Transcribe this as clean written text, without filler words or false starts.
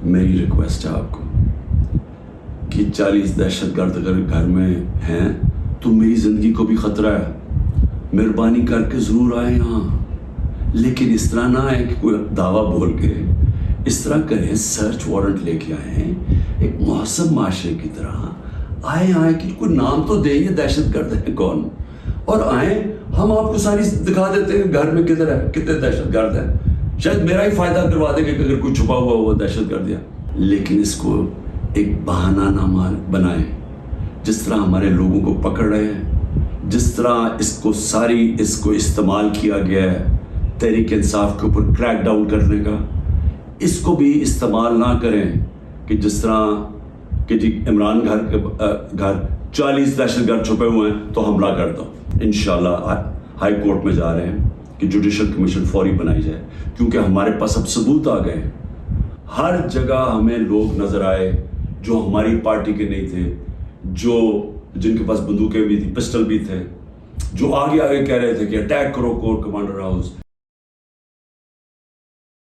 میری ریکویسٹ ہے آپ کو کہ 40 دہشت گرد اگر گھر میں ہیں تو میری زندگی کو بھی خطرہ ہے. مہربانی کر کے ضرور آئیں یہاں, لیکن اس طرح نہ آئے کہ کوئی دعویٰ بول کے, اس طرح کریں سرچ وارنٹ لے کے آئیں ایک مہذب معاشرے کی طرح. آئیں کہ کوئی نام تو دیں یہ دہشت گرد ہے کون, اور آئیں ہم آپ کو ساری دکھا دیتے ہیں گھر میں کدھر ہے, کتنے دہشت گرد ہیں. شاید میرا ہی فائدہ کروا دیں گے کہ اگر کوئی چھپا ہوا وہ دہشت گرد ہے. لیکن اس کو ایک بہانہ نہ بنائیں. جس طرح ہمارے لوگوں کو پکڑ رہے ہیں, جس طرح اس کو استعمال کیا گیا ہے تحریک انصاف کے اوپر کریک ڈاؤن کرنے کا, اس کو بھی استعمال نہ کریں کہ جس طرح کہ جی عمران گھر 40 دہشت گرد چھپے ہوئے ہیں تو حملہ کر دو. انشاءاللہ ہائی کورٹ میں جا رہے ہیں کہ جوڈیشل کمیشن فوری بنائی جائے, کیونکہ ہمارے پاس اب ثبوت آ گئے. ہر جگہ ہمیں لوگ نظر آئے جو ہماری پارٹی کے نہیں تھے, جن کے پاس بندوقیں بھی تھی, پسٹل بھی تھے, جو آگے کہہ رہے تھے کہ اٹیک کرو کور کمانڈر ہاؤس.